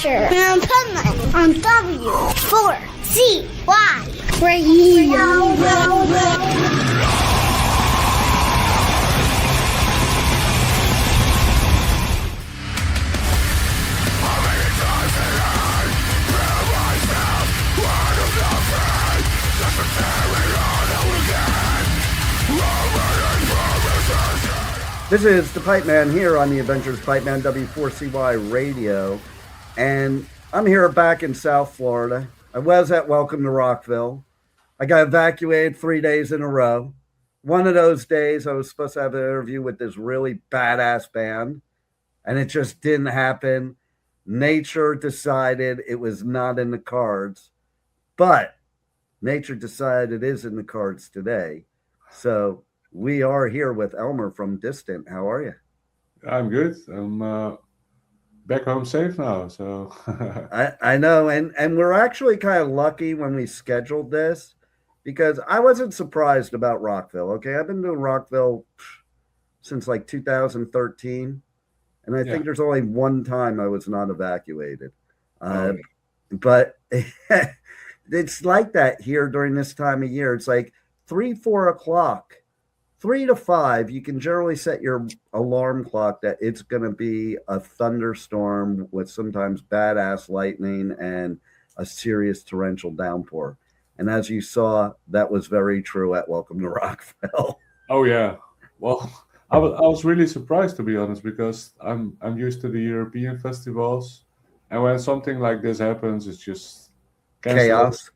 Adventure on Pipeman on W4CY Radio. This is the Pipeman here on the Adventures of Pipeman W4CY Radio, and I'm here back in South Florida. I was at Welcome to Rockville. I got evacuated 3 days in a row. One of those days I was supposed to have an interview with this really badass band, and it just didn't happen. Nature decided it was not in the cards, but nature decided it is in the cards today. So we are here with Elmer from Distant. How are you? I'm good. I'm back home safe now. So I know, and we're actually kind of lucky when we scheduled this because I wasn't surprised about Rockville. Okay, I've been doing Rockville since like 2013, and I think there's only one time I was not evacuated. But it's like that here during this time of year. It's like 3-4 o'clock. 3 to 5, you can generally set your alarm clock that it's going to be a thunderstorm with sometimes badass lightning and a serious torrential downpour. And as you saw, that was very true at Welcome to Rockville. Oh yeah. Well, I was really surprised, to be honest, because I'm used to the European festivals, and when something like this happens, it's just chaos.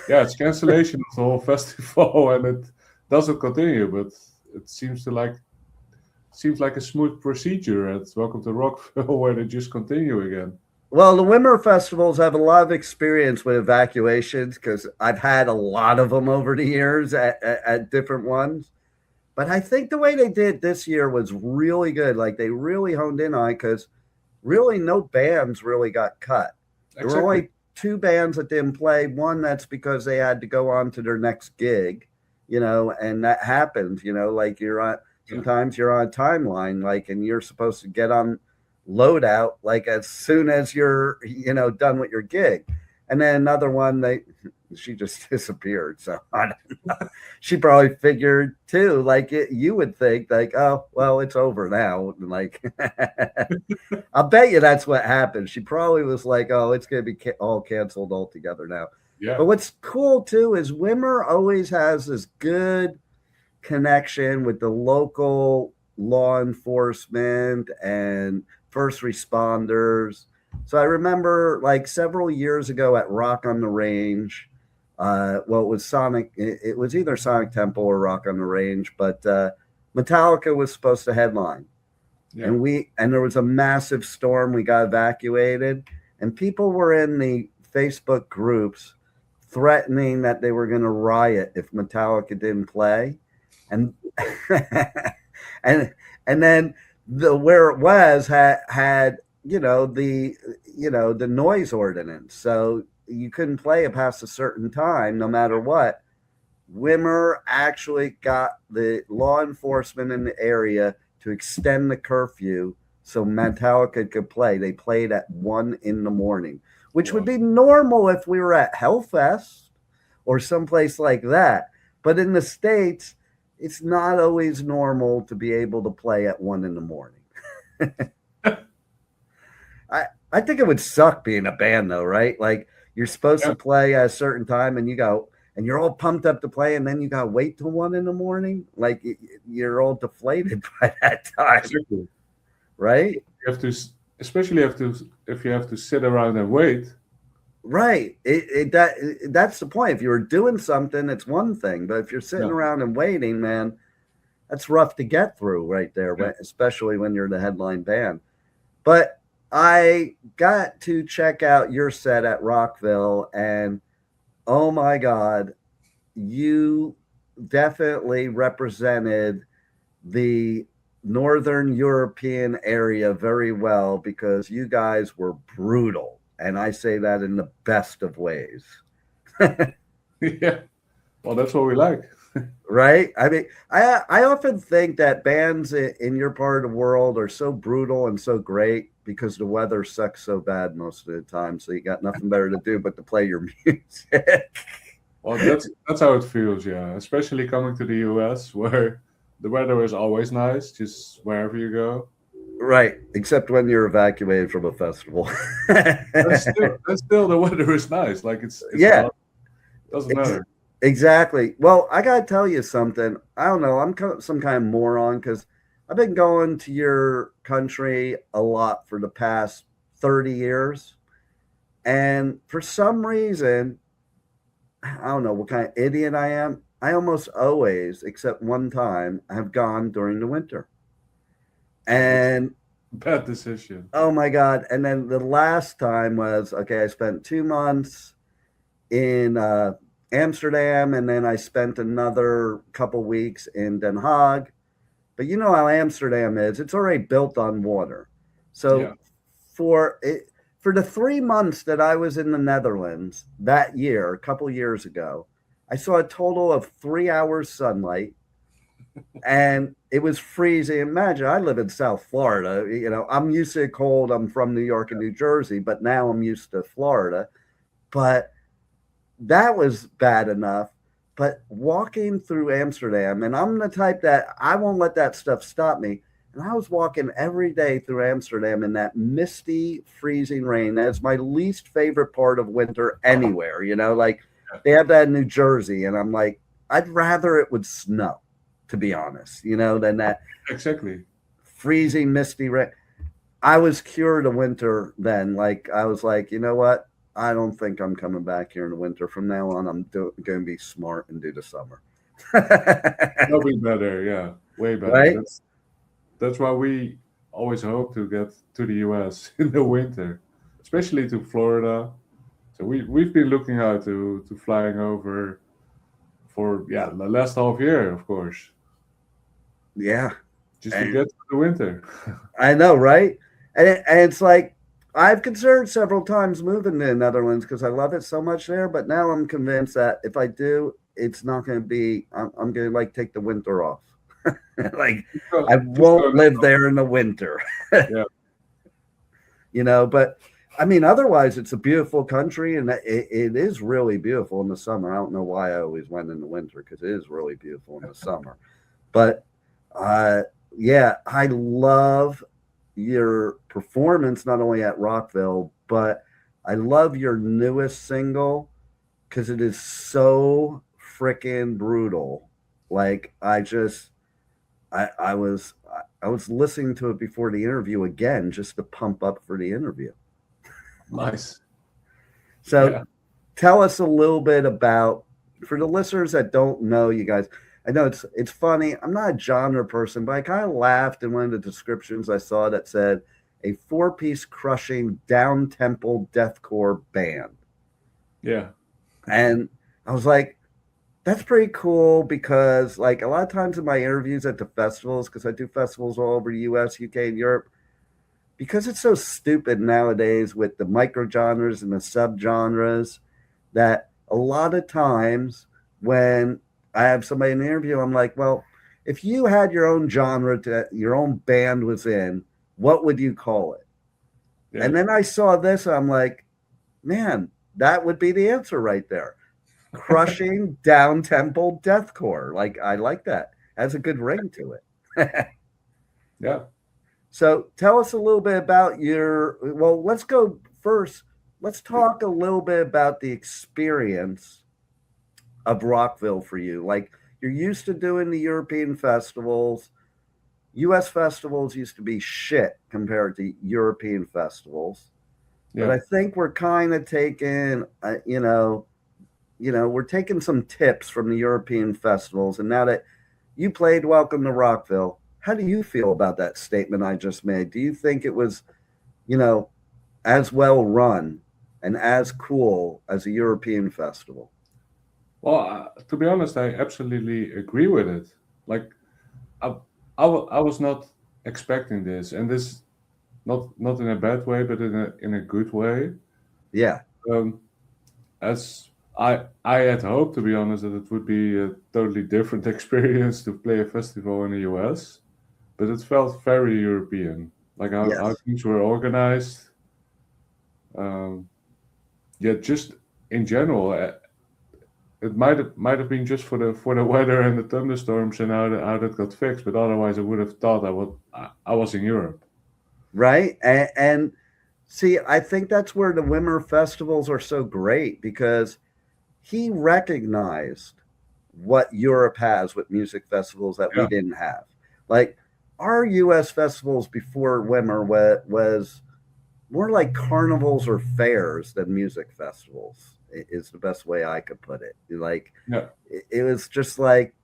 Yeah, it's cancellation of the whole festival, and it doesn't continue, but it seems like a smooth procedure at Welcome to Rockville where they just continue again. Well, the winter festivals have a lot of experience with evacuations because I've had a lot of them over the years at different ones. But I think the way they did this year was really good. Like they really honed in on it because really no bands really got cut. There were only 2 bands that didn't play. One that's because they had to go on to their next gig. You know, and that happens, you know, like sometimes you're on a timeline, like, and you're supposed to get on loadout, like as soon as you're, you know, done with your gig. And then another one, she just disappeared. So I don't know. She probably figured too, like you would think like, oh, well, it's over now. Like, I'll bet you that's what happened. She probably was like, oh, it's going to be all canceled altogether now. Yeah. But what's cool too is Wimmer always has this good connection with the local law enforcement and first responders. So I remember like several years ago at Rock on the Range, it was either Sonic Temple or Rock on the Range, but Metallica was supposed to headline. Yeah. And there was a massive storm. We got evacuated, and people were in the Facebook groups threatening that they were going to riot if Metallica didn't play, and and then where it was had the noise ordinance, so you couldn't play it past a certain time, no matter what. Wimmer actually got the law enforcement in the area to extend the curfew so Metallica could play. They played at 1 a.m. which would be normal if we were at Hellfest or someplace like that. But in the States, it's not always normal to be able to play at 1 a.m. I think it would suck being a band, though, right? Like, you're supposed to play at a certain time, and you're all pumped up to play, and then you got to wait till 1 a.m. Like, you're all deflated by that time. Exactly. Right? You have to... Especially if you have to sit around and wait. Right. That's the point. If you were doing something, it's one thing. But if you're sitting around and waiting, man, that's rough to get through right there, especially when you're the headline band. But I got to check out your set at Rockville, and oh my God, you definitely represented the Northern European area very well, because you guys were brutal, and I say that in the best of ways. Yeah, well, that's what we like. Right? I mean, I often think that bands in your part of the world are so brutal and so great because the weather sucks so bad most of the time. So you got nothing better to do but to play your music. Well, that's how it feels, yeah. Especially coming to the US, where the weather is always nice, just wherever you go. Right, except when you're evacuated from a festival. That's still the weather is nice. Like it's Yeah. hot. Doesn't matter. Exactly. Well, I gotta tell you something. I don't know. I'm some kind of moron because I've been going to your country a lot for the past 30 years. And for some reason, I don't know what kind of idiot I am. I almost always, except one time, have gone during the winter. And Bad decision. oh my God. And then the last time was okay, I spent 2 months in Amsterdam, and then I spent another couple weeks in Den Haag. But you know how Amsterdam is, it's already built on water. So Yeah. for the 3 months that I was in the Netherlands that year, a couple years ago, I saw a total of 3 hours sunlight, and it was freezing. Imagine, I live in South Florida. You know, I'm used to cold. I'm from New York and New Jersey, but now I'm used to Florida. But that was bad enough. But walking through Amsterdam, and I'm the type that I won't let that stuff stop me. And I was walking every day through Amsterdam in that misty, freezing rain. That's my least favorite part of winter anywhere. You know, like they have that in New Jersey, and I'm like, I'd rather it would snow, to be honest, you know, than that Exactly. freezing, misty rain. I was cured of winter then. Like, I was like, you know what? I don't think I'm coming back here in the winter. From now on, I'm going to be smart and do the summer. That'll be better, yeah. Way better. Right? That's why we always hope to get to the US in the winter, especially to Florida. So we've been looking out to flying over for the last half year, of course, Yeah. just to get to the winter. I know, right? And it's like, I've considered several times moving to the Netherlands because I love it so much there. But now I'm convinced that if I do, it's not going to be, I'm going to like take the winter off. Like, I won't live there in the winter. Yeah. You know, but I mean, otherwise, it's a beautiful country, and it is really beautiful in the summer. I don't know why I always went in the winter because it is really beautiful in the summer. But yeah, I love your performance not only at Rockville, but I love your newest single because it is so freaking brutal. Like, I was listening to it before the interview again just to pump up for the interview. Nice. So tell us a little bit about, for the listeners that don't know you guys, I know it's funny. I'm not a genre person, but I kind of laughed in one of the descriptions I saw that said a 4-piece crushing down-tempo deathcore band. Yeah. And I was like, that's pretty cool because like a lot of times in my interviews at the festivals, because I do festivals all over the US, UK, and Europe, because it's so stupid nowadays with the microgenres and the subgenres, that a lot of times when I have somebody in the interview, I'm like, well, if you had your own genre that your own band was in, what would you call it? Yeah. And then I saw this, I'm like, man, that would be the answer right there. Crushing down-tempo deathcore. Like, I like that. Has a good ring to it. Yeah. So tell us a little bit about let's go first. Let's talk a little bit about the experience of Rockville for you. Like, you're used to doing the European festivals. US festivals used to be shit compared to European festivals. Yeah. But I think we're kind of taking, we're taking some tips from the European festivals. And now that you played Welcome to Rockville, how do you feel about that statement I just made? Do you think it was, as well run and as cool as a European festival? Well, to be honest, I absolutely agree with it. Like, I was not expecting this, and this not in a bad way, but in a good way. Yeah. As I had hoped, to be honest, that it would be a totally different experience to play a festival in the US, but it felt very European. like how things were organized. Just in general, it might have been just for the weather and the thunderstorms and how that got fixed. But otherwise, I would have thought I was in Europe. Right. And see, I think that's where the Wimmer festivals are so great, because he recognized what Europe has with music festivals that we didn't have. Like our US festivals before Wimmer was more like carnivals or fairs than music festivals, is the best way I could put it. Like, it was just like,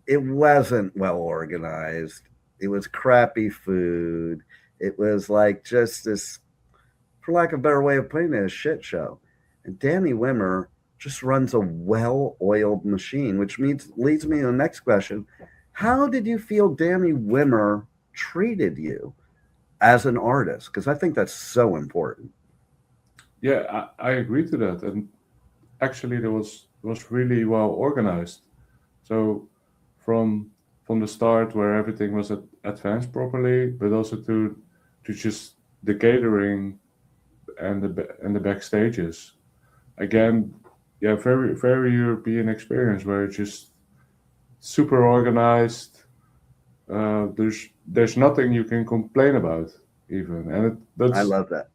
it wasn't well organized. It was crappy food. It was like just this, for lack of a better way of putting it, a shit show. And Danny Wimmer just runs a well-oiled machine, which leads me to the next question. How did you feel Danny Wimmer treated you as an artist? Because I think that's so important. Yeah, I agree to that. And actually, it was really well organized. So from the start, where everything was advanced properly, but also to just the catering and the backstages. Again, very very European experience, where it's just super organized. There's nothing you can complain about even, and I love that.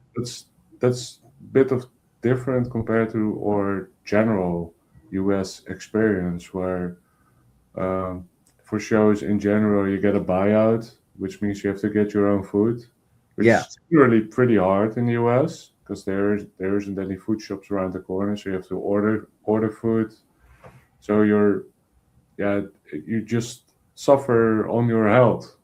That's a bit of different compared to our general US experience, where for shows in general you get a buyout, which means you have to get your own food, which is really pretty hard in the US, because there isn't any food shops around the corner, so you have to order food. So you just suffer on your health,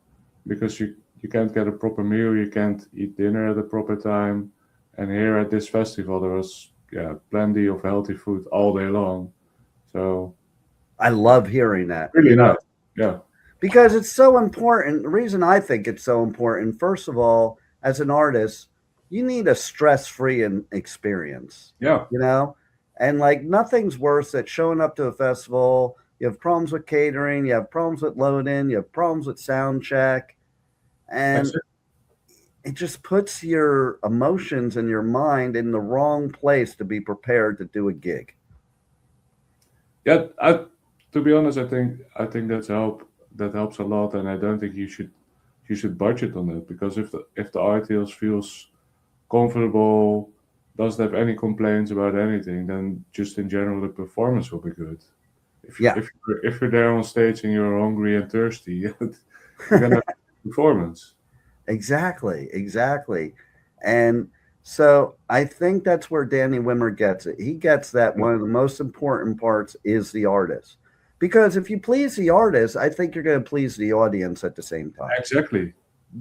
because you can't get a proper meal, you can't eat dinner at the proper time. And here at this festival, there was plenty of healthy food all day long. So I love hearing that. Really nice. Yeah. Because it's so important. The reason I think it's so important, first of all, as an artist, you need a stress-free experience. Yeah. You know? And like nothing's worse than showing up to a festival. You have problems with catering, you have problems with load-in, you have problems with sound check. And it just puts your emotions and your mind in the wrong place to be prepared to do a gig. Yeah, to be honest, I think that helps a lot, and I don't think you should budget on it, because if the artist feels comfortable, doesn't have any complaints about anything, then just in general the performance will be good. If you're there on stage and you're hungry and thirsty, you're gonna have a performance. Exactly. And so I think that's where Danny Wimmer gets it. He gets that one of the most important parts is the artist. Because if you please the artist, I think you're going to please the audience at the same time. Exactly.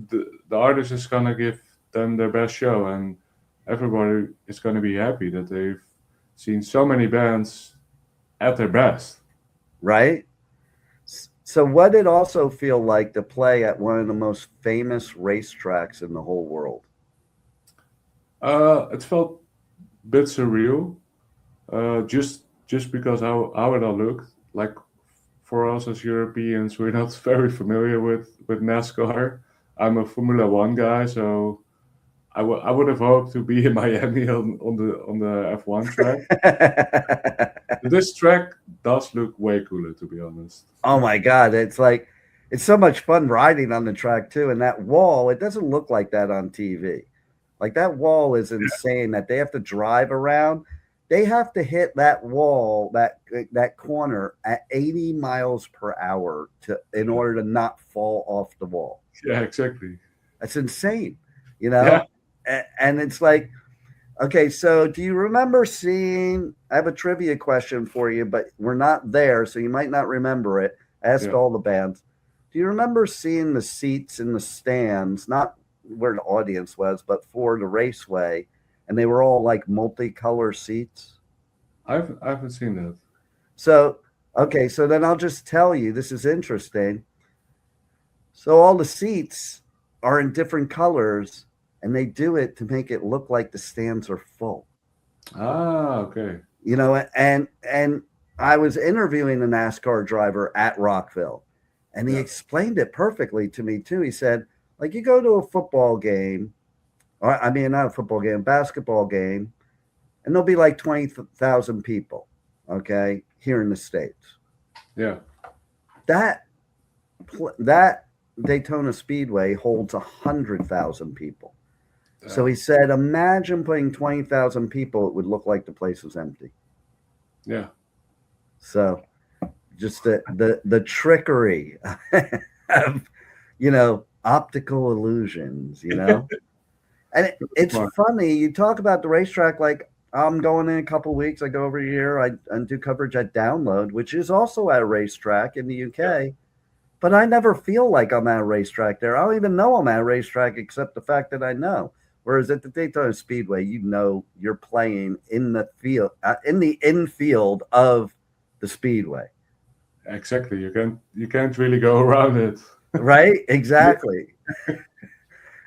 The artist is going to give them their best show, and everybody is going to be happy that they've seen so many bands at their best. Right? So what did it also feel like to play at one of the most famous racetracks in the whole world? It felt a bit surreal, just because how it all looked. Like, for us as Europeans, we're not very familiar with NASCAR. I'm a Formula One guy, so I would have hoped to be in Miami on the F1 track. This track does look way cooler, to be honest. Oh my God. It's so much fun riding on the track too. And that wall, it doesn't look like that on TV. Like that wall is insane that they have to drive around. They have to hit that wall, that corner at 80 miles per hour in order to not fall off the wall. Yeah, exactly. That's insane, you know? Yeah. And it's like, okay, so do you remember seeing, I have a trivia question for you, but we're not there, so you might not remember it. Ask all the bands. Do you remember seeing the seats in the stands, not where the audience was, but for the raceway, and they were all like multicolor seats? I haven't seen that. So, okay, so then I'll just tell you, this is interesting. So all the seats are in different colors, and they do it to make it look like the stands are full. Ah, okay. You know, and I was interviewing a NASCAR driver at Rockville, and he explained it perfectly to me too. He said, Like you go to a football game, or I mean, not a football game, basketball game, and there'll be like 20,000 people, okay, here in the States. Yeah. That Daytona Speedway holds 100,000 people. So he said, imagine putting 20,000 people, it would look like the place was empty. Yeah. So just the trickery of, you know, optical illusions, you know? And it's funny, you talk about the racetrack, like I'm going in a couple weeks, I go over here, I do coverage at Download, which is also at a racetrack in the UK. Yeah. But I never feel like I'm at a racetrack there. I don't even know I'm at a racetrack except the fact that I know. Whereas at the Daytona Speedway, you know you're playing in the field, in the infield of the Speedway. Exactly. You can't really go around it. Right? Exactly.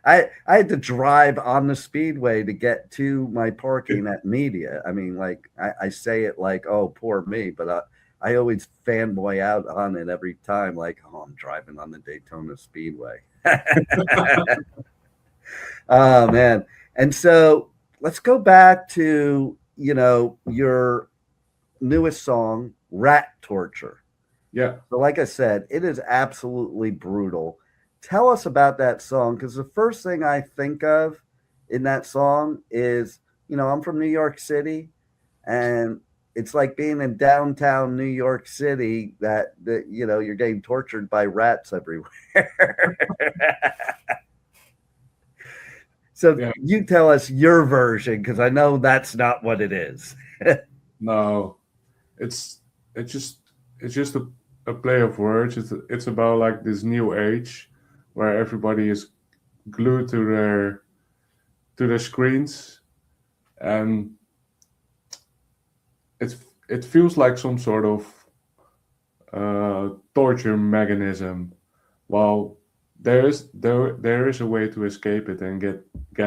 I had to drive on the Speedway to get to my parking at media. I mean, like I say it like, oh, poor me, but I always fanboy out on it every time, like, oh, I'm driving on the Daytona Speedway. Oh, man. And so let's go back to, you know, your newest song, Rat Torture. Yeah. So like I said, it is absolutely brutal. Tell us about that song, because the first thing I think of in that song is, you know, I'm from New York City, and it's like being in downtown New York City that you know, you're getting tortured by rats everywhere. So yeah. You tell us your version, because I know that's not what it is. No, it's just a play of words. It's about like this new age where everybody is glued to their screens, and it feels like some sort of torture mechanism. While there is a way to escape it and get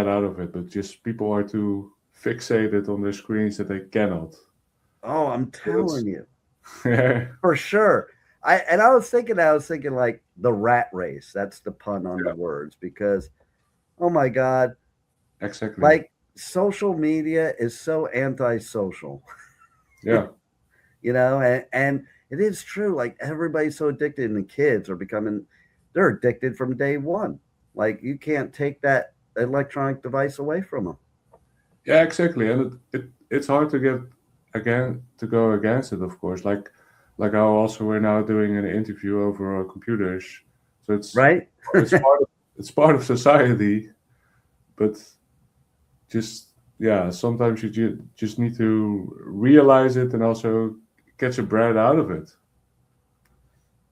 out of it, but just people are too fixated on their screens that they cannot. Oh, I'm telling you. For sure. I was thinking like the rat race. That's the pun on the words, because oh my God. Exactly. Like social media is so antisocial. Yeah. You know, and it is true. Like everybody's so addicted, and the kids are they're addicted from day one. Like you can't take that electronic device away from them. Yeah, exactly. And it's hard to go against it, of course. Like how also we're now doing an interview over our computers. So it's right. it's part of society, but just sometimes you just need to realize it and also catch a breath out of it.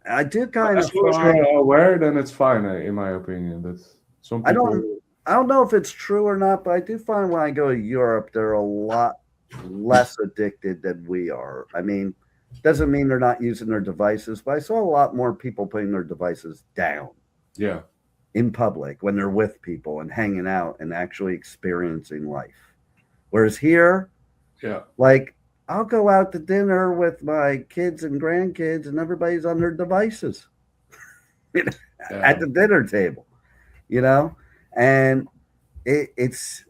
I do kind of. As long as you're aware, then it's fine, in my opinion. But some people, I don't know if it's true or not, but I do find when I go to Europe, they're a lot less addicted than we are. I mean, doesn't mean they're not using their devices, but I saw a lot more people putting their devices down. Yeah. In public when they're with people and hanging out and actually experiencing life. Whereas here, like I'll go out to dinner with my kids and grandkids, and everybody's on their devices at the dinner table, you know, and it's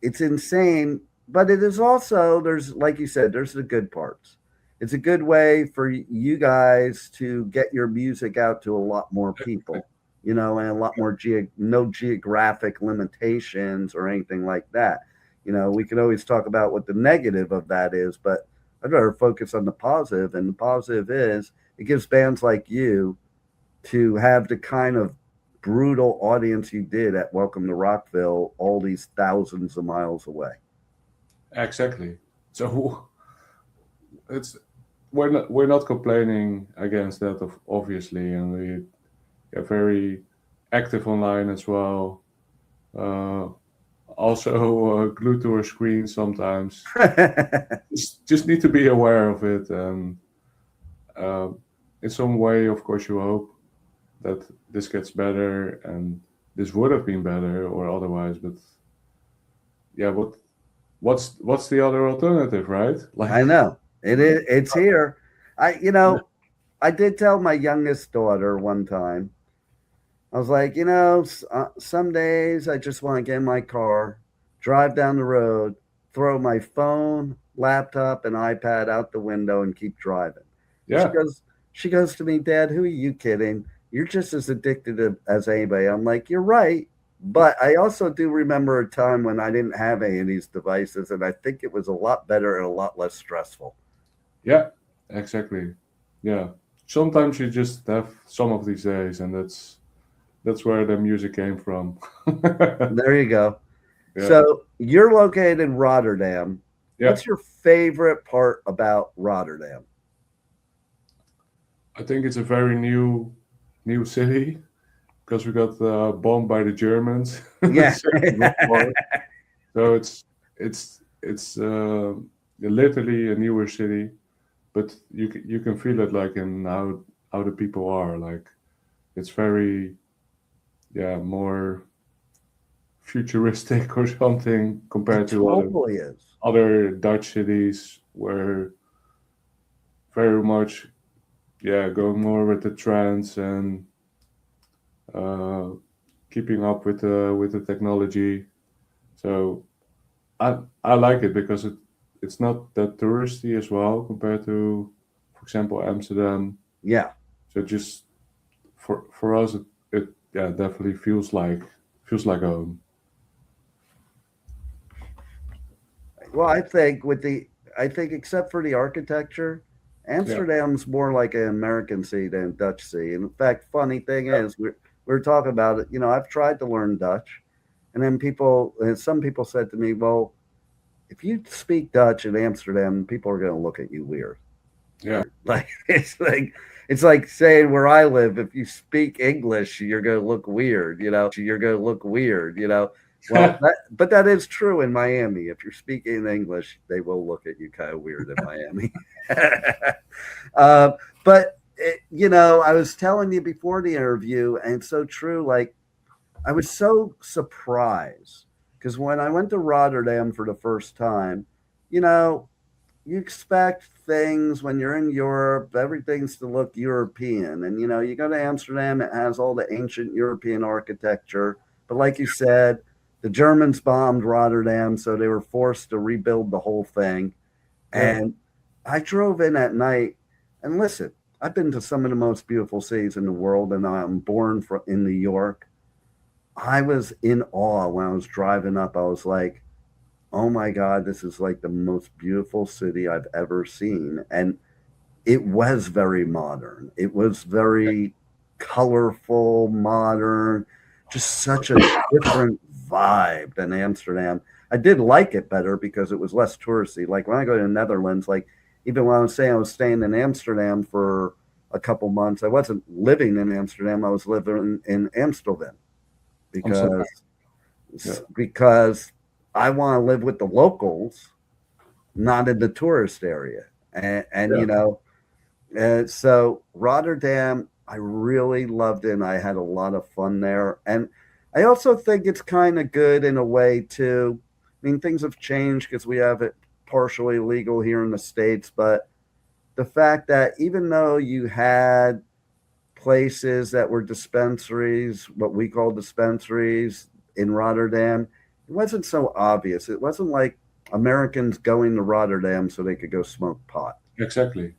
insane. But it is also, there's, like you said, there's the good parts. It's a good way for you guys to get your music out to a lot more people, you know, and a lot more no geographic limitations or anything like that. You know, we can always talk about what the negative of that is, but I'd rather focus on the positive. And the positive is it gives bands like you to have the kind of brutal audience you did at Welcome to Rockville, all these thousands of miles away. Exactly. So we're not complaining against that, obviously, and we are very active online as well. Also glued to our screen sometimes. just need to be aware of it, and in some way, of course, you hope that this gets better, and this would have been better or otherwise. But yeah, what's the other alternative, right? Like, I know it's here. I did tell my youngest daughter one time, I was like, some days I just want to get in my car, drive down the road, throw my phone, laptop, and iPad out the window, and keep driving. And Yeah, she goes to me, Dad, who are you kidding? You're just as addicted as anybody. I'm like, you're right. But I also do remember a time when I didn't have any of these devices, and I think it was a lot better and a lot less stressful. yeah, exactly. Yeah, sometimes you just have some of these days, and that's where the music came from. There you go. Yeah, So you're located in Rotterdam. yeah. What's your favorite part about Rotterdam? I think it's a very new city because we got bombed by the Germans. Yeah. Second World War. So it's literally a newer city, but you can feel it like in how the people are. Like it's very more futuristic or something compared It to totally is. other Dutch cities where very much going more with the trends and uh, keeping up with the technology. So I like it because it's not that touristy as well compared to, for example, Amsterdam. Yeah. So just for us, it definitely feels like home. Well, I think except for the architecture, Yeah, Amsterdam's more like an American city than a Dutch city. In fact, funny thing yeah, is, we're talking about it. I've tried to learn Dutch, and then some people said to me, "Well, if you speak Dutch in Amsterdam, people are going to look at you weird." yeah, Like it's like saying where I live, if you speak English, you're going to look weird. You're going to look weird. Well, but that is true in Miami. If you're speaking English, they will look at you kind of weird in Miami. uh, but I was telling you before the interview, and it's so true. Like I was so surprised because when I went to Rotterdam for the first time, you know, you expect things when you're in Europe, everything's to look European. And, you go to Amsterdam, it has all the ancient European architecture. But like you said, the Germans bombed Rotterdam, so they were forced to rebuild the whole thing. yeah. And I drove in at night, and listen, I've been to some of the most beautiful cities in the world, and I'm born in New York. I was in awe when I was driving up. I was like, oh my God, this is like the most beautiful city I've ever seen. And it was very modern. It was very colorful, modern, just such a different vibe than Amsterdam. I did like it better because it was less touristy. Like when I go to the Netherlands, like even when I was saying I was staying in Amsterdam for a couple months, I wasn't living in Amsterdam. I was living in Amstelveen I'm so because yeah, because I want to live with the locals, not in the tourist area. And yeah. so Rotterdam, I really loved it. And I had a lot of fun there. And I also think it's kind of good in a way, too. I mean, things have changed because we have it partially legal here in the States. But the fact that even though you had places that were dispensaries, what we call dispensaries in Rotterdam, it wasn't so obvious. It wasn't like Americans going to Rotterdam so they could go smoke pot. Exactly.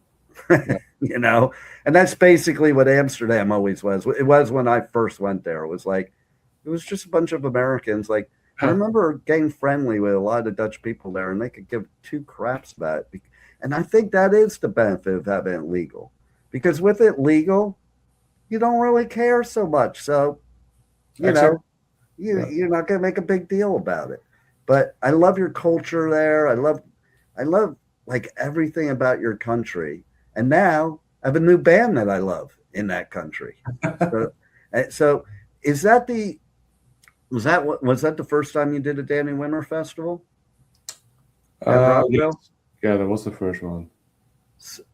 Yeah, And that's basically what Amsterdam always was. It was when I first went there. It was just a bunch of Americans. Like, I remember getting friendly with a lot of Dutch people there, and they could give two craps about it. And I think that is the benefit of having it legal, because with it legal, you don't really care so much. So, you exactly. know, Yeah, you're not going to make a big deal about it. But I love your culture there. I love like everything about your country. And now I have a new band that I love in that country. So, so is that the was that the first time you did a Danny Winter Festival at yes, Rockville? yeah. That was the first one.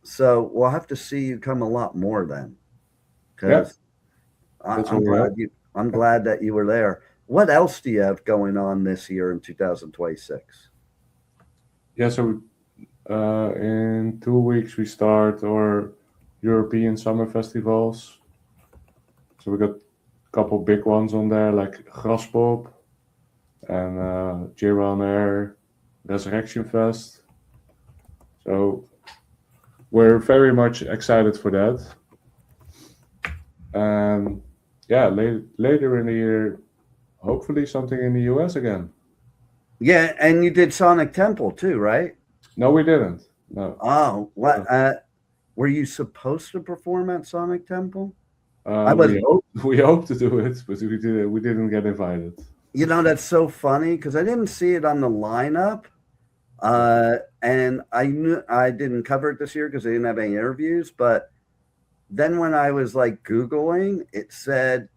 So we'll have to see you come a lot more then, Yeah, because that's what I'm we have. I'm glad that you were there. What else do you have going on this year in 2026? Yeah, so in 2 weeks we start our European summer festivals. So we got couple big ones on there like Graspop and Jira on Air, Resurrection Fest. So we're very much excited for that. And yeah, later in the year, hopefully something in the US again. Yeah, and you did Sonic Temple too, right? No, we didn't. No. Oh, what? Were you supposed to perform at Sonic Temple? We hope to do it, but we didn't get invited. You know, that's so funny because I didn't see it on the lineup. And I knew I didn't cover it this year because I didn't have any interviews. But then when I was like Googling, it said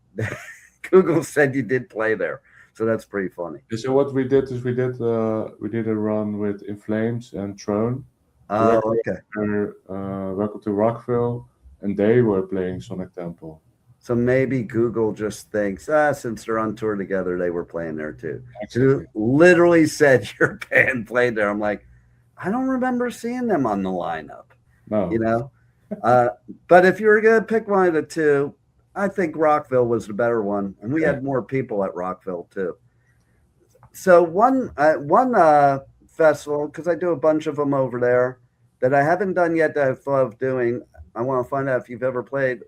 Google said you did play there. So that's pretty funny. So what we did is we did a run with In Flames and Throne. Oh, okay. Welcome to Rockville, and they were playing Sonic Temple. So maybe Google just thinks, since they're on tour together, they were playing there too. Exactly. Literally said your band played there. I'm like, I don't remember seeing them on the lineup. No. You know? But if you were going to pick one of the two, I think Rockville was the better one. And we had more people at Rockville too. So one festival, because I do a bunch of them over there, that I haven't done yet that I thought of doing, I want to find out if you've ever played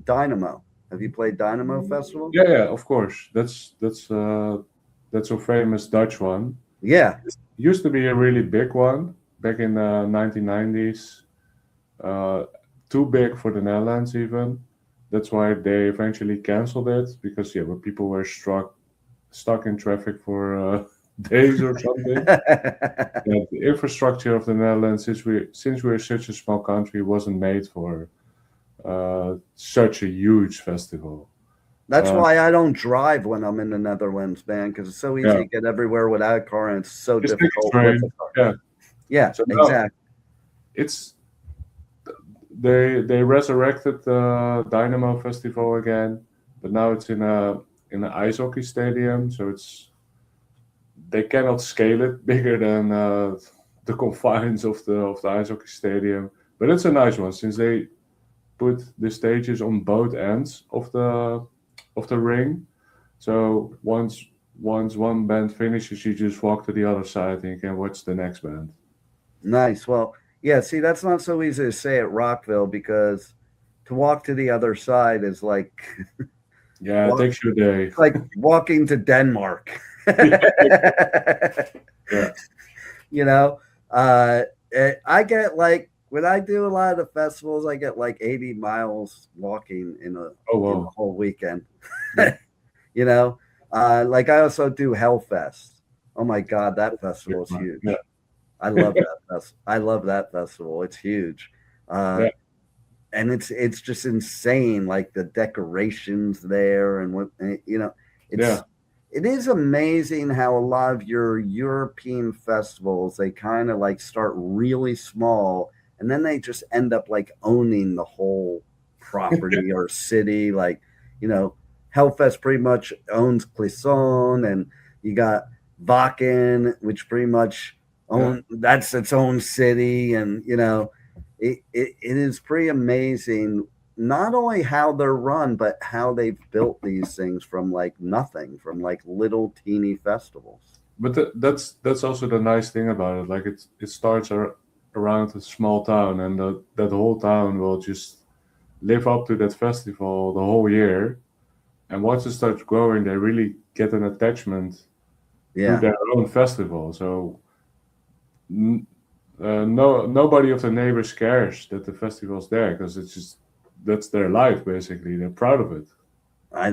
Dynamo. Have you played Dynamo Festival? Yeah, of course. That's a famous Dutch one. Yeah. It used to be a really big one back in the 1990s. Too big for the Netherlands even. That's why they eventually canceled it because when people were stuck in traffic for days or something. The infrastructure of the Netherlands, since we're such a small country, wasn't made for such a huge festival. That's why I don't drive when I'm in the Netherlands, man, because it's so easy to get everywhere without a car, and it's so difficult with a car. Yeah, so exactly. They resurrected the Dynamo Festival again, but now it's in an ice hockey stadium, so they cannot scale it bigger than the confines of the ice hockey stadium. But it's a nice one since they put the stages on both ends of the ring. So once one band finishes, you just walk to the other side and you can watch the next band. Nice. Well, yeah, see, that's not so easy to say at Rockville because to walk to the other side is like it takes you a day. It's like walking to Denmark. Yeah. You know, I get like when I do a lot of the festivals, I get like 80 miles walking in a whole weekend. You know, like I also do Hellfest. Oh my God, that festival is huge. Yeah. I love that I love that festival. It's huge. And it's just insane, like the decorations there and what it is amazing how a lot of your European festivals, they kind of like start really small and then they just end up like owning the whole property or city. Like, you know, Hellfest pretty much owns Clisson, and you got Wacken, which pretty much that's its own city. And, you know, it is pretty amazing not only how they're run, but how they've built these things from like nothing, from like little teeny festivals. But that's also the nice thing about it. Like it starts around a small town, and that whole town will just live up to that festival the whole year. And once it starts growing, they really get an attachment to their own festival. So nobody of the neighbors cares that the festival's there because it's just that's their life basically. They're proud of it. I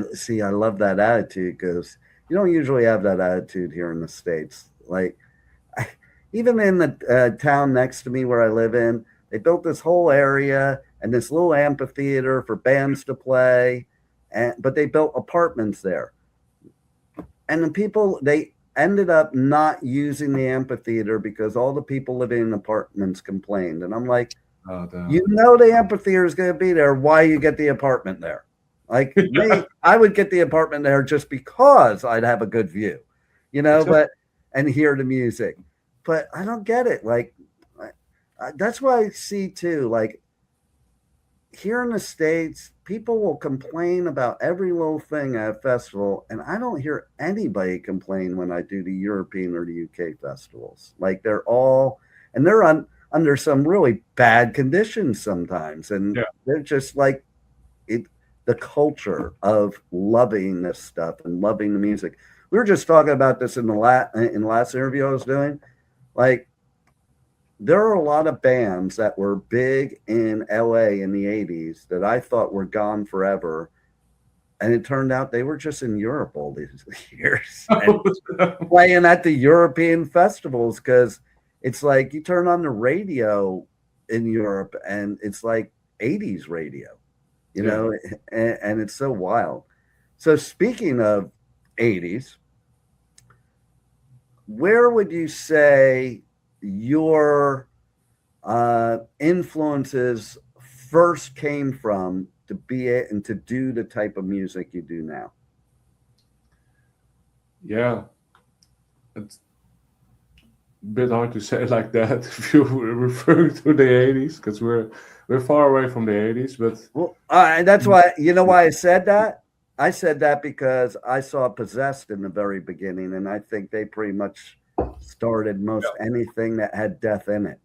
love that attitude because you don't usually have that attitude here in the States. Like even in the town next to me where I live in, they built this whole area and this little amphitheater for bands to play, but they built apartments there. And the people, they ended up not using the amphitheater because all the people living in apartments complained. And I'm like, you know the amphitheater is going to be there. Why you get the apartment there? Like me, I would get the apartment there just because I'd have a good view, you know, and hear the music. But I don't get it. Like, that's what I see too. Like, here in the States, people will complain about every little thing at a festival, and I don't hear anybody complain when I do the European or the UK festivals. Like they're all, and they're under some really bad conditions sometimes, and Yeah. they're just like it. The culture of loving this stuff and loving the music. We were just talking about this in the last interview I was doing. Like there are a lot of bands that were big in LA in the 80s that I thought were gone forever. And it turned out they were just in Europe all these years and playing at the European festivals because it's like you turn on the radio in Europe and it's like 80s radio, you know, and it's so wild. So speaking of 80s, where would you say your influences first came from to be it and to do the type of music you do now? Yeah, it's a bit hard to say like that if you're referring to the 80s, because we're far away from the 80s. But well, that's why, you know why I said that? I said that because I saw Possessed in the very beginning, and I think they pretty much started most anything that had death in it.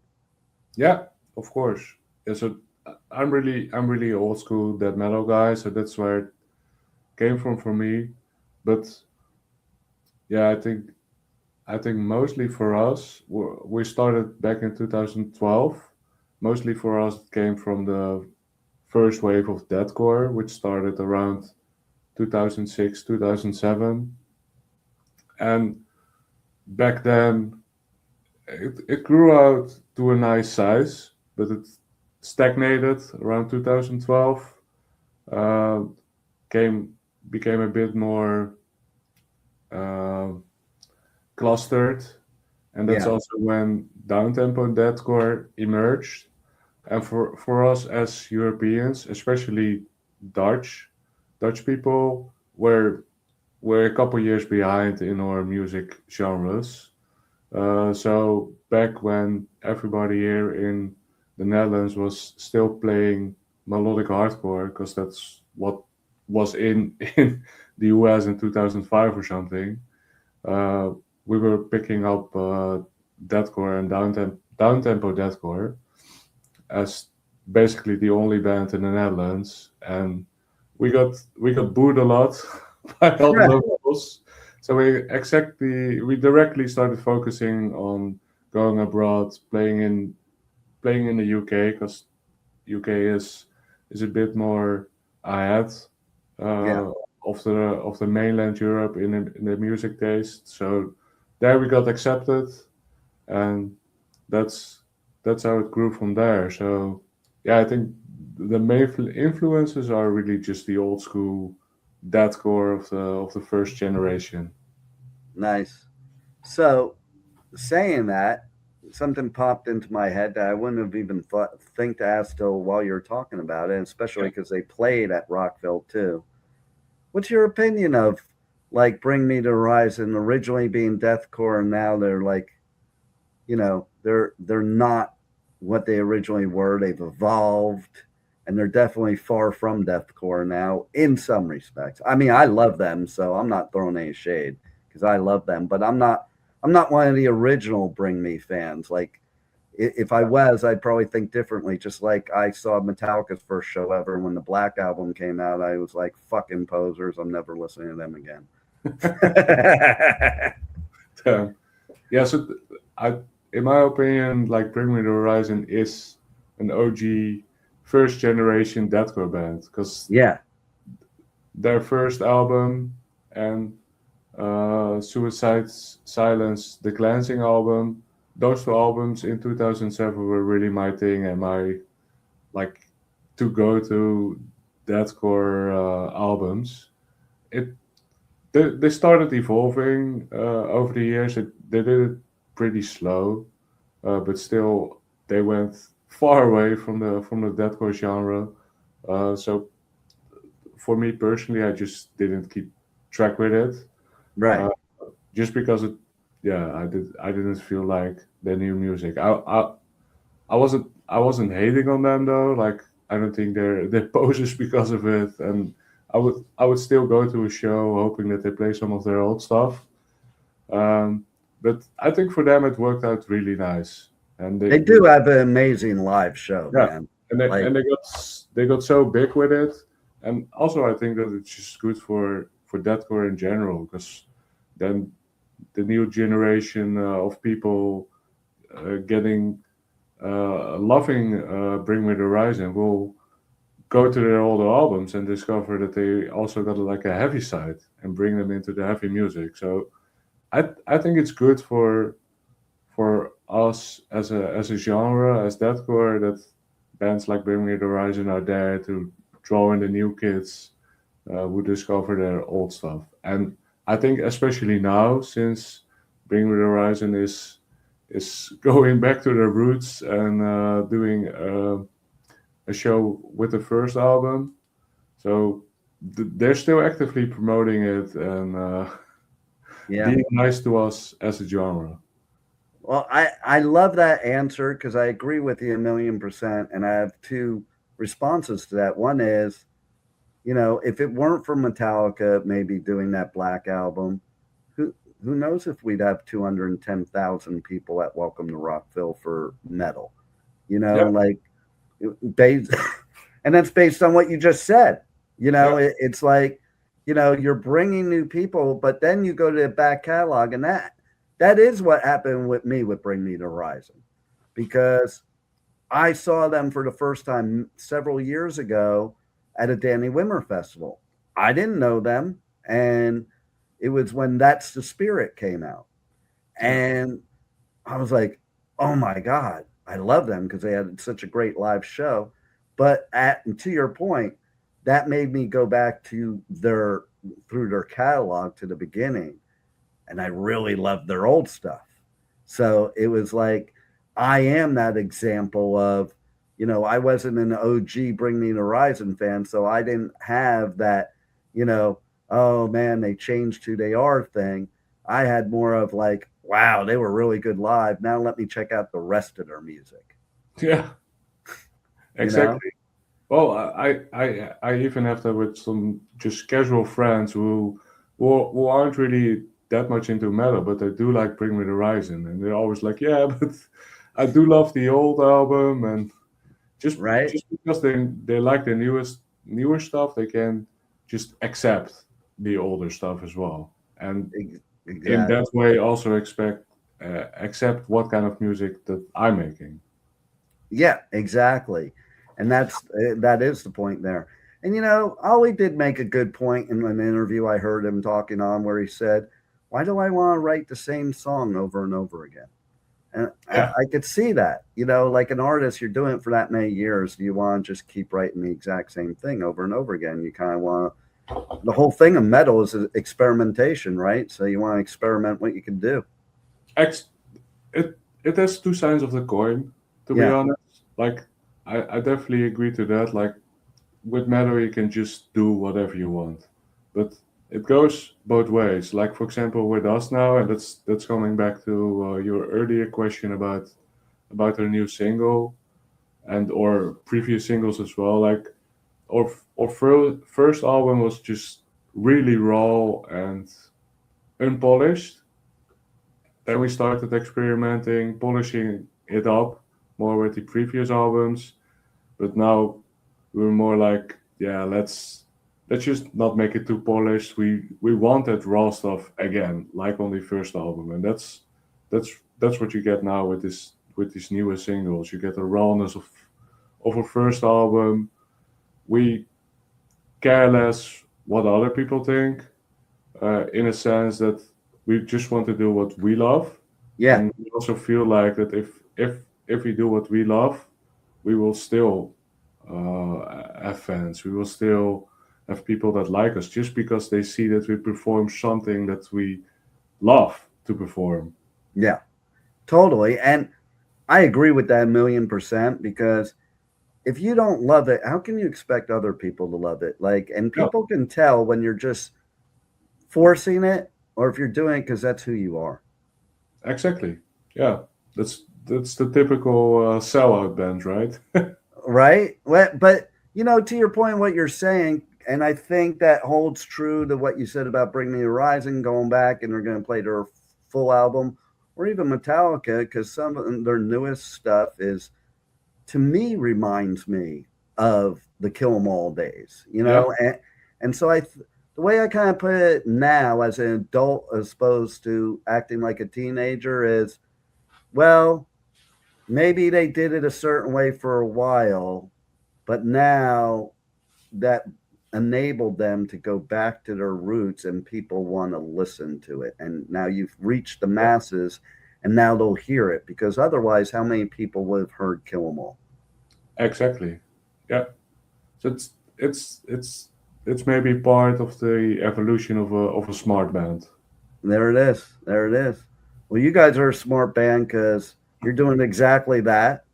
Yeah, of course. Yeah, so I'm really old school death metal guy, so that's where it came from for me. But yeah, I think mostly for us, we started back in 2012. Mostly for us, it came from the first wave of deathcore, which started around 2006, 2007, and back then it grew out to a nice size, but it stagnated around 2012. Uh, became a bit more uh, clustered, and that's also when downtempo deathcore emerged. And for us as Europeans, especially Dutch people, we're a couple years behind in our music genres. So back when everybody here in the Netherlands was still playing melodic hardcore, because that's what was in in the US in 2005 or something, we were picking up deathcore and downtempo deathcore as basically the only band in the Netherlands, and we got booed a lot by all the locals. So we directly started focusing on going abroad, playing in the UK, because UK is a bit more ahead of the mainland Europe in the music taste. So there we got accepted, and that's how it grew from there. So yeah, I think the main influences are really just the old school deathcore of the first generation. Nice. So saying that, something popped into my head that I wouldn't have even think to ask till while you're talking about it, especially because they played at Rockville too. What's your opinion of like Bring Me to Horizon originally being deathcore and now they're like, you know, they're not what they originally were. They've evolved and they're definitely far from deathcore now in some respects. I mean, I love them, so I'm not throwing any shade because I love them, but I'm not one of the original Bring Me fans. Like if I was, I'd probably think differently. Just like I saw Metallica's first show ever, and when the Black Album came out, I was like, "Fucking posers! I'm never listening to them again." Yeah, so in my opinion, like Bring Me the Horizon is an OG first generation deathcore band, because their first album and Suicide Silence, the Cleansing album, those two albums in 2007 were really my thing and my like to go to deathcore albums. They started evolving over the years. They did it pretty slow, but still they went far away from the deathcore genre. So for me personally, I just didn't keep track with it. Right. Just because I didn't feel like their new music. I wasn't hating on them though. Like I don't think they're posers because of it. And I would still go to a show hoping that they play some of their old stuff. But I think for them it worked out really nice, and They do have an amazing live show, yeah, man. and they Like, and they got so big with it, and also I think that it's just good for deathcore in general, because then the new generation of people getting loving Bring Me the Horizon will go to their older albums and discover that they also got like a heavy side and bring them into the heavy music. So I think it's good for us as a genre, as deathcore, that bands like Bring Me the Horizon are there to draw in the new kids who discover their old stuff. And I think especially now, since Bring Me the Horizon is going back to their roots and doing a show with the first album, so they're still actively promoting it and yeah. being nice to us as a genre. Well, I love that answer because I agree with you 1,000,000%. And I have two responses to that. One is, if it weren't for Metallica maybe doing that Black album, who knows if we'd have 210,000 people at Welcome to Rockville for metal, Yeah. like based, and that's based on what you just said. It's like, you're bringing new people, but then you go to the back catalog, and that is what happened with me with Bring Me the Horizon, because I saw them for the first time several years ago at a Danny Wimmer festival. I didn't know them, and it was when That's the Spirit came out. And I was like, oh my God, I love them because they had such a great live show. But to your point, that made me go back to through their catalog to the beginning. And I really loved their old stuff. So it was like, I am that example of, I wasn't an OG Bring Me the Horizon fan. So I didn't have that, oh man, they changed who they are thing. I had more of like, wow, they were really good live. Now let me check out the rest of their music. Yeah, exactly. Well, I even have that with some just casual friends who aren't really that much into metal, but they do like Bring Me the Horizon, and they're always like, yeah, but I do love the old album, and just because they like the newer stuff, they can just accept the older stuff as well, and in that way also accept what kind of music that I'm making. Yeah, exactly. And that is the point there. And Ollie did make a good point in an interview I heard him talking on, where he said, why do I want to write the same song over and over again? And I could see that, like an artist, you're doing it for that many years. Do you want to just keep writing the exact same thing over and over again? You kind of want to, the whole thing of metal is experimentation, right? So you want to experiment what you can do. It has two sides of the coin, to be honest. Like, I definitely agree to that. Like, with metal, you can just do whatever you want, but it goes both ways. Like, for example, with us now, and that's coming back to your earlier question about our new single, and or previous singles as well. Like, our first album was just really raw and unpolished. Then we started experimenting, polishing it up more with the previous albums. But now we're more like, yeah, let's just not make it too polished. We want that raw stuff again, like on the first album, and that's what you get now with these newer singles. You get the rawness of a first album. We care less what other people think, in a sense that we just want to do what we love. Yeah. And we also feel like that if we do what we love, we will still have fans. We will still have people that like us just because they see that we perform something that we love to perform. Yeah, totally. And I agree with that 1,000,000%, because if you don't love it, how can you expect other people to love it? Like, and people can tell when you're just forcing it, or if you're doing it because that's who you are. Exactly. Yeah, that's the typical sellout band, right? Right? But, to your point, what you're saying, and I think that holds true to what you said about Bring Me the Horizon, going back and they're going to play their full album, or even Metallica, because some of their newest stuff is, to me, reminds me of the Kill 'Em All days, and so the way I kind of put it now as an adult as opposed to acting like a teenager is, well, maybe they did it a certain way for a while, but now that enabled them to go back to their roots and people want to listen to it. And now you've reached the masses and now they'll hear it, because otherwise, how many people would have heard Kill 'Em All? Exactly. Yeah. So it's maybe part of the evolution of a smart band. There it is. Well, you guys are a smart band because you're doing exactly that.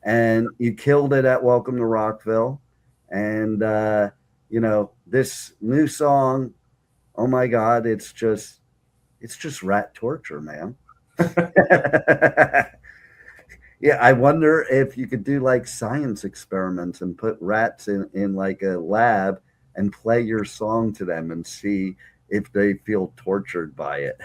And you killed it at Welcome to Rockville. And, this new song, oh my God, it's just rat torture, man. Yeah, I wonder if you could do like science experiments and put rats in like a lab and play your song to them and see if they feel tortured by it.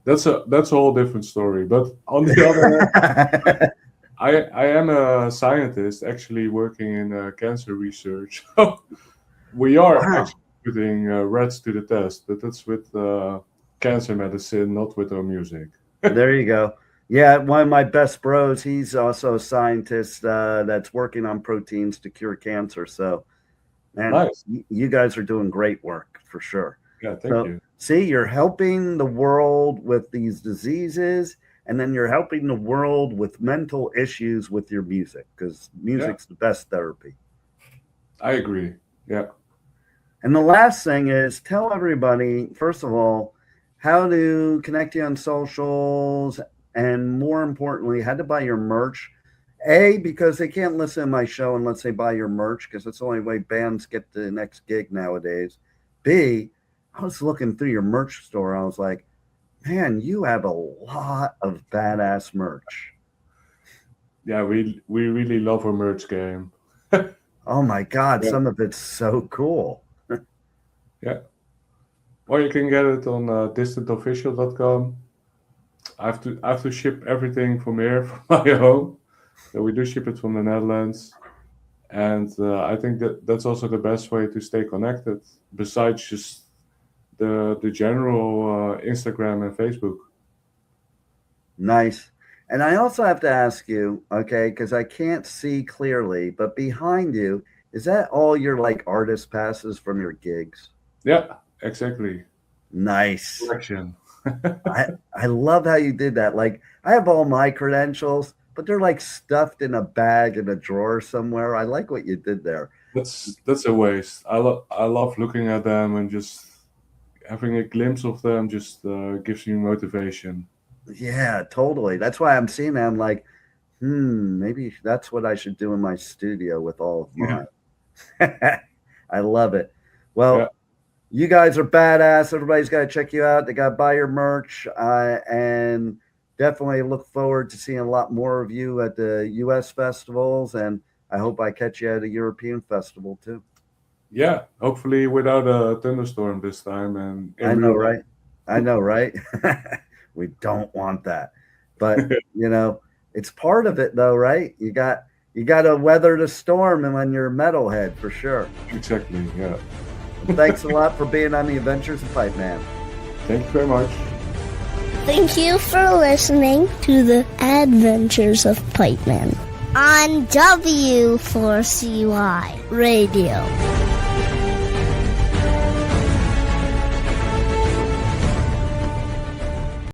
That's a whole different story. But on the other hand, I am a scientist actually working in cancer research. We are actually putting rats to the test, but that's with cancer medicine, not with our music. There you go. Yeah, one of my best bros, he's also a scientist that's working on proteins to cure cancer. So, man, nice. You guys are doing great work for sure. Yeah, thank you. See, you're helping the world with these diseases, and then you're helping the world with mental issues with your music, because music's the best therapy. I agree. Yeah. And the last thing is, tell everybody, first of all, how to connect you on socials, and more importantly, how to buy your merch. A, because they can't listen to my show unless they buy your merch, because it's the only way bands get to the next gig nowadays. B, I was looking through your merch store. I was like, man, you have a lot of badass merch. Yeah, we really love our merch game. Oh my God, some of it's so cool. Yeah. Or you can get it on distantofficial.com. I have to ship everything from here, from my home. So we do ship it from the Netherlands. And I think that's also the best way to stay connected, besides just the general Instagram and Facebook. Nice. And I also have to ask you, okay, because I can't see clearly, but behind you, is that all your like artist passes from your gigs? Yeah, exactly. Nice. Collection. I love how you did that. Like, I have all my credentials, but they're like stuffed in a bag in a drawer somewhere. I like what you did there. That's a waste. I love looking at them, and just having a glimpse of them just gives you motivation. Yeah, totally. That's why I'm seeing them like, maybe that's what I should do in my studio with all of mine. Yeah. I love it. Well, you guys are badass. Everybody's got to check you out. They got to buy your merch, and definitely look forward to seeing a lot more of you at the U.S. festivals, and I hope I catch you at a European festival too. Yeah, hopefully without a thunderstorm this time. And I know, right? I know, right? We don't want that, but it's part of it, though, right? You got to weather the storm, and when you're a metalhead, for sure. Exactly. Yeah. Thanks a lot for being on the Adventures of Pipeman. Thank you very much. Thank you for listening to the Adventures of Pipeman on W4CY Radio.